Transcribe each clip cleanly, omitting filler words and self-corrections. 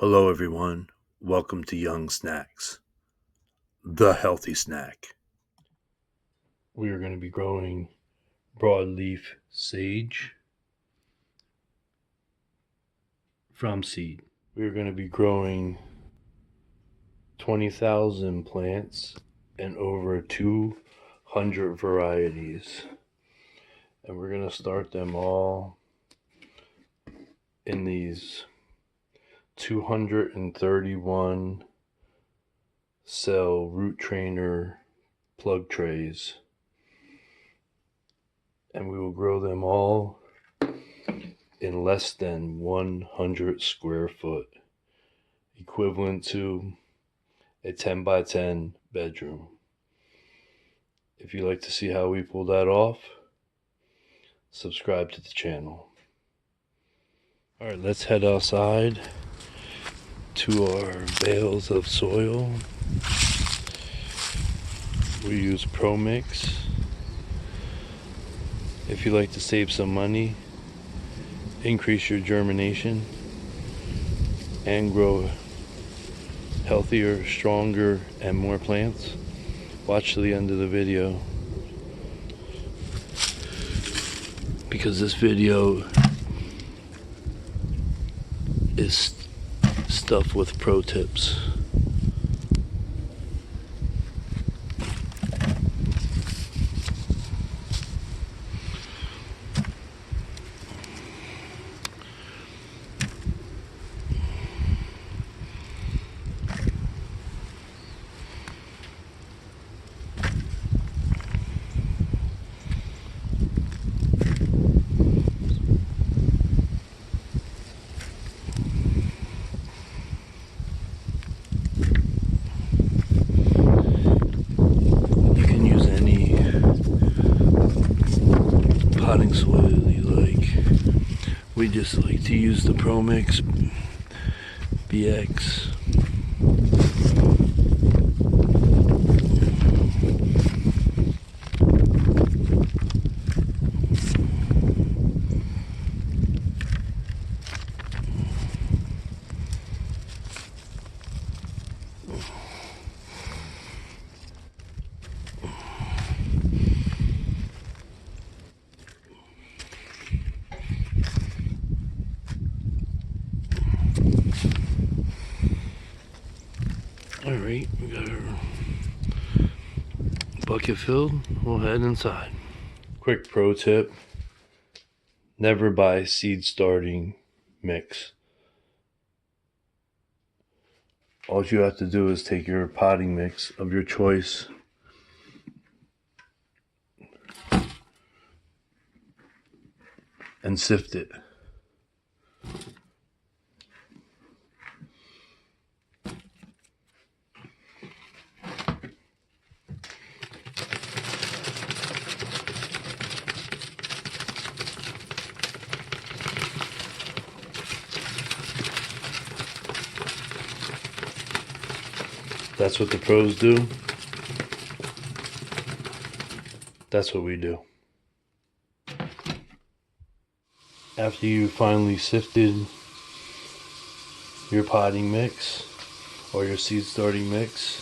Hello, everyone. Welcome to Young Snacks, the healthy snack. We are going to be growing broadleaf sage from seed. We are going to be growing 20,000 plants and over 200 varieties. And we're going to start them all in these 231 cell root trainer plug trays. And we will grow them all in less than 100 square foot, equivalent to a 10 by 10 bedroom. If you'd like to see how we pull that off, subscribe to the channel. All right, let's head outside to our bales of soil. We use Pro Mix. If you like to save some money, increase your germination, and grow healthier, stronger, and more plants, watch to the end of the video, because this video is stuffed with pro tips. Potting soil you like. We just like to use the Pro Mix BX. Alright, we got our bucket filled. We'll head inside. Quick pro tip: never buy seed starting mix. All you have to do is take your potting mix of your choice and sift it. That's what the pros do. That's what we do. After you finally sifted your potting mix or your seed starting mix,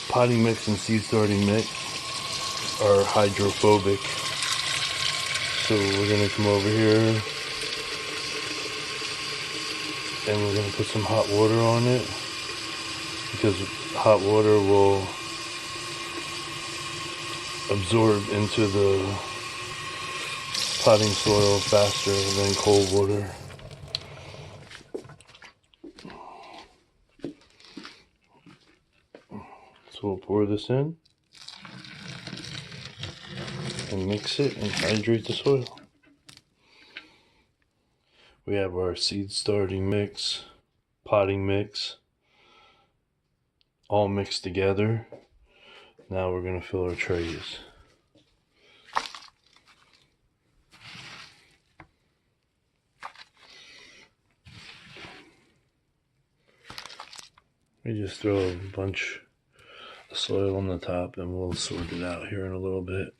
potting mix and seed starting mix are hydrophobic. So we're going to come over here and we're going to put some hot water on it, because hot water will absorb into the potting soil faster than cold water. So we'll pour this in and mix it and hydrate the soil. We have our seed starting mix, potting mix, all mixed together. Now we're going to fill our trays. We just throw a bunch of soil on the top and we'll sort it out here in a little bit.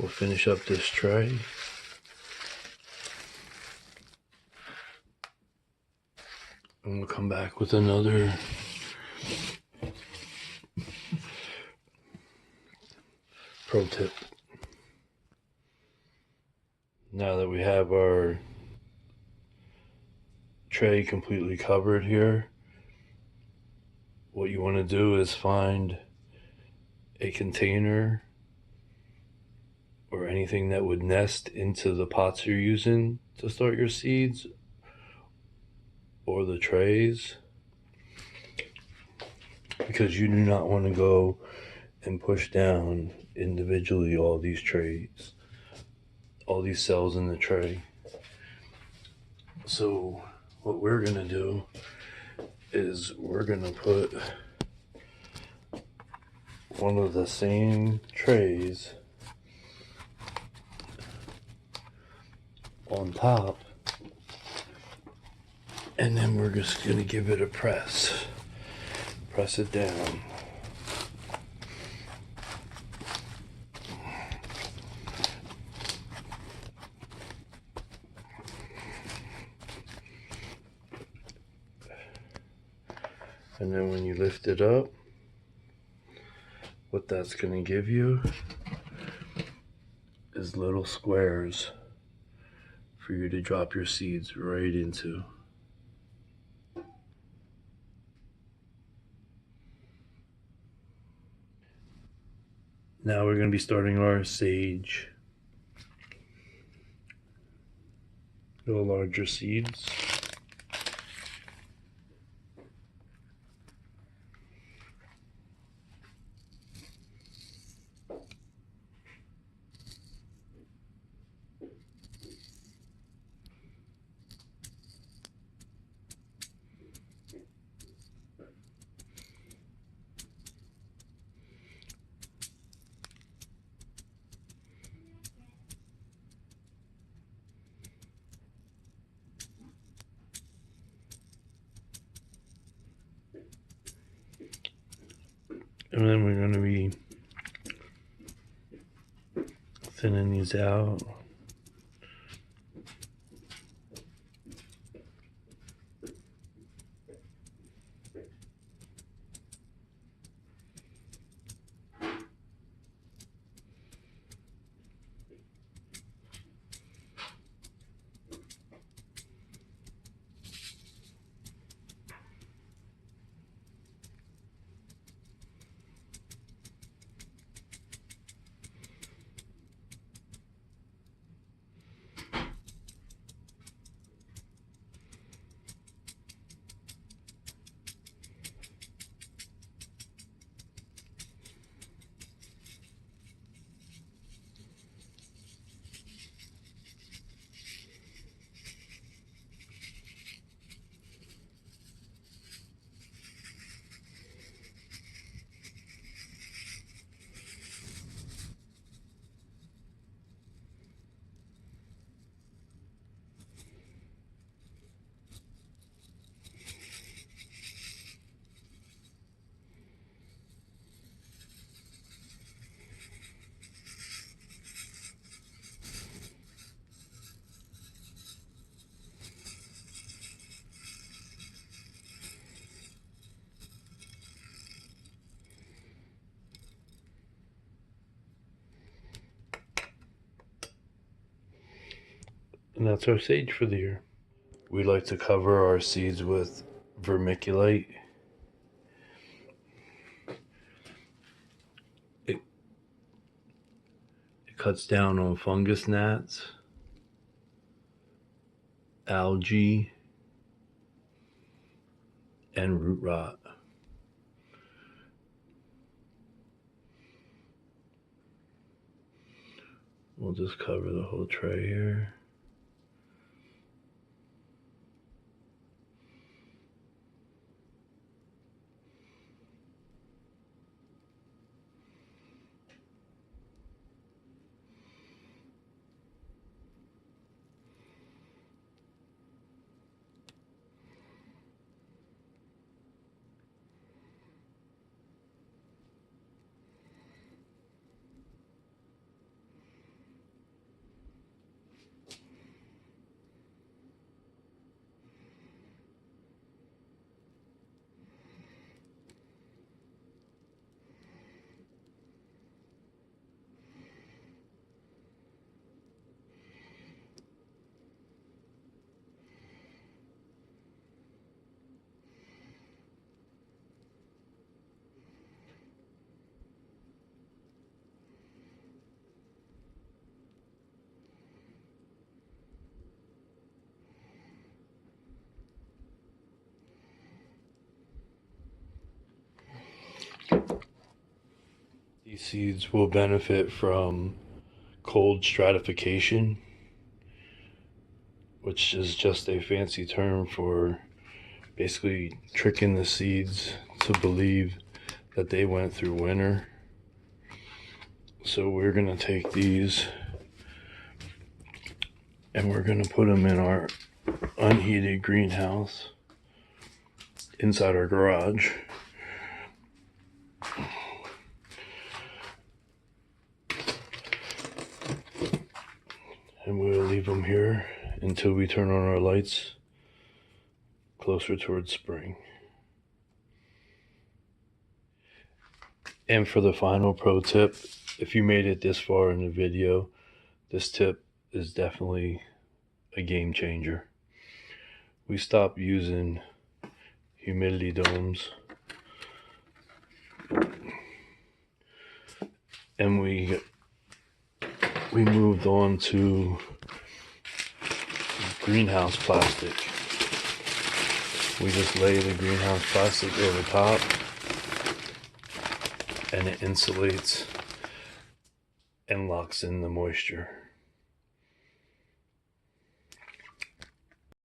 We'll finish up this tray. And we'll come back with another pro tip. Now that we have our tray completely covered here, what you want to do is find a container or anything that would nest into the pots you're using to start your seeds or the trays, because you do not want to go and push down individually all these trays, all these cells in the tray. So what we're going to do is we're going to put one of the same trays on top, and then we're just going to give it a press it down. And then when you lift it up, what that's going to give you is little squares for you to drop your seeds right into. Now we're going to be starting our sage. Little larger seeds. And then we're going to be thinning these out. And that's our sage for the year. We like to cover our seeds with vermiculite. It cuts down on fungus gnats, algae, and root rot. We'll just cover the whole tray here. These seeds will benefit from cold stratification, which is just a fancy term for basically tricking the seeds to believe that they went through winter. So we're going to take these and we're going to put them in our unheated greenhouse inside our garage. And we'll leave them here until we turn on our lights closer towards spring. And for the final pro tip, if you made it this far in the video, this tip is definitely a game changer. We stopped using humidity domes and we moved on to greenhouse plastic. We just lay the greenhouse plastic over top and it insulates and locks in the moisture.